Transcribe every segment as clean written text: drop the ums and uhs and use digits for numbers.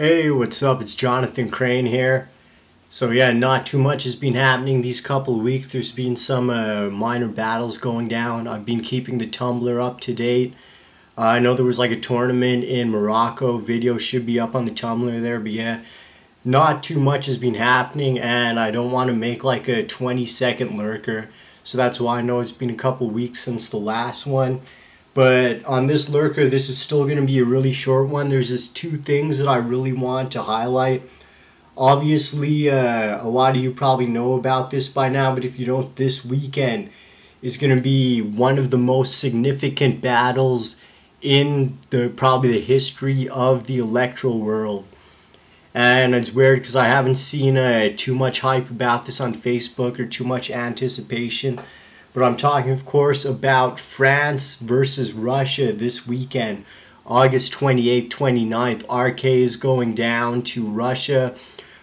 Hey, what's up? It's Jonathan Crane here. So yeah, not too much has been happening these couple of weeks. There's been some minor battles going down. I've been keeping the Tumblr up to date. I know there was like a tournament in Morocco. Video should be up on the Tumblr there, but yeah, not too much has been happening, and I don't want to make like a 20-second lurker. So that's why I know it's been a couple weeks since the last one. But on this lurker, this is still going to be a really short one. There's just two things that I really want to highlight. Obviously, a lot of you probably know about this by now, but if you don't, this weekend is going to be one of the most significant battles in probably the history of the Electro world. And it's weird because I haven't seen too much hype about this on Facebook or too much anticipation. But I'm talking, of course, about France versus Russia this weekend. August 28th, 29th. RK is going down to Russia.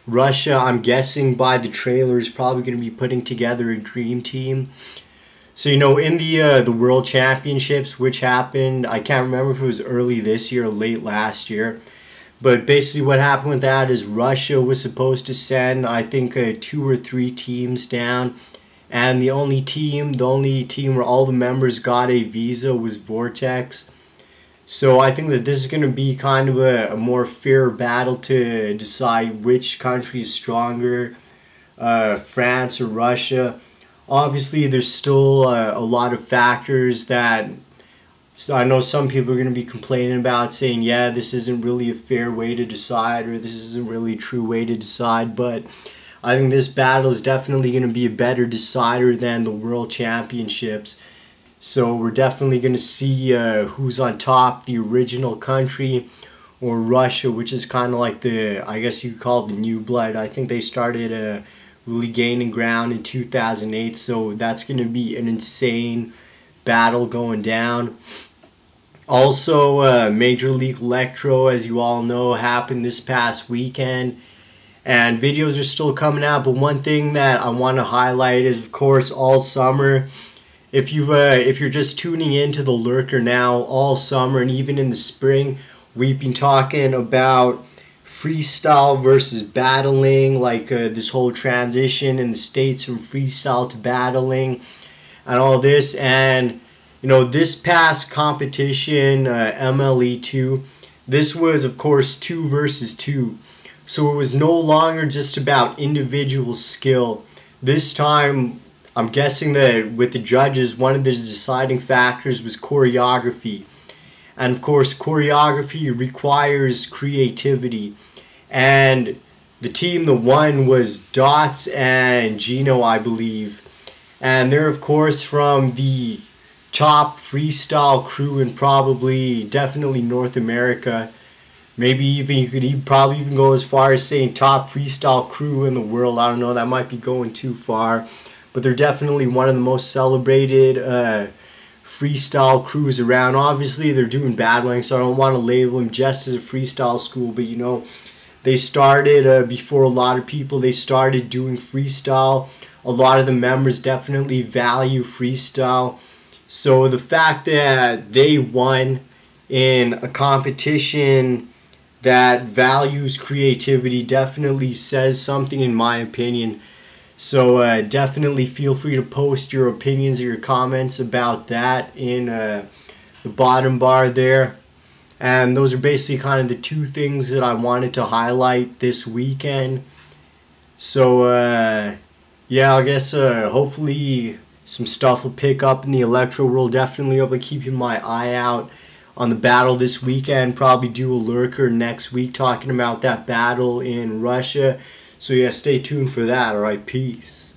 Russia, I'm guessing by the trailer, is probably going to be putting together a dream team. So, you know, in the World Championships, which happened, I can't remember if it was early this year or late last year. But basically what happened with that is Russia was supposed to send, I think, 2 or 3 teams down. And the only team where all the members got a visa was Vortex. So I think that this is going to be kind of a more fair battle to decide which country is stronger, France or Russia. Obviously, there's still a lot of factors that I know some people are going to be complaining about, saying, yeah, this isn't really a fair way to decide, or this isn't really a true way to decide, but I think this battle is definitely going to be a better decider than the World Championships. So we're definitely going to see who's on top, the original country or Russia, which is kind of like I guess you could call it the new blood. I think they started really gaining ground in 2008, so that's going to be an insane battle going down. Also, Major League Electro, as you all know, happened this past weekend. And videos are still coming out, but one thing that I want to highlight is, of course, all summer. If you're just tuning into the lurker now, all summer and even in the spring, we've been talking about freestyle versus battling, like this whole transition in the States from freestyle to battling and all this. And you know, this past competition, MLE2, this was, of course, 2 versus 2. So it was no longer just about individual skill. This time, I'm guessing that with the judges, one of the deciding factors was choreography. And of course, choreography requires creativity. And the team that won was Dots and Gino, I believe. And they're, of course, from the top freestyle crew in definitely North America. Maybe even you could probably even go as far as saying top freestyle crew in the world. I don't know, that might be going too far. But they're definitely one of the most celebrated freestyle crews around. Obviously, they're doing battling, so I don't want to label them just as a freestyle school. But, you know, they started before a lot of people. They started doing freestyle. A lot of the members definitely value freestyle. So the fact that they won in a competition that values creativity definitely says something, in my opinion. So definitely feel free to post your opinions or your comments about that in the bottom bar there. And those are basically kind of the two things that I wanted to highlight this weekend. So yeah, I guess hopefully some stuff will pick up in the Electro world. Definitely I'll be keeping my eye out on the battle this weekend. Probably do a lurker next week talking about that battle in Russia. So yeah, stay tuned for that. Alright, peace.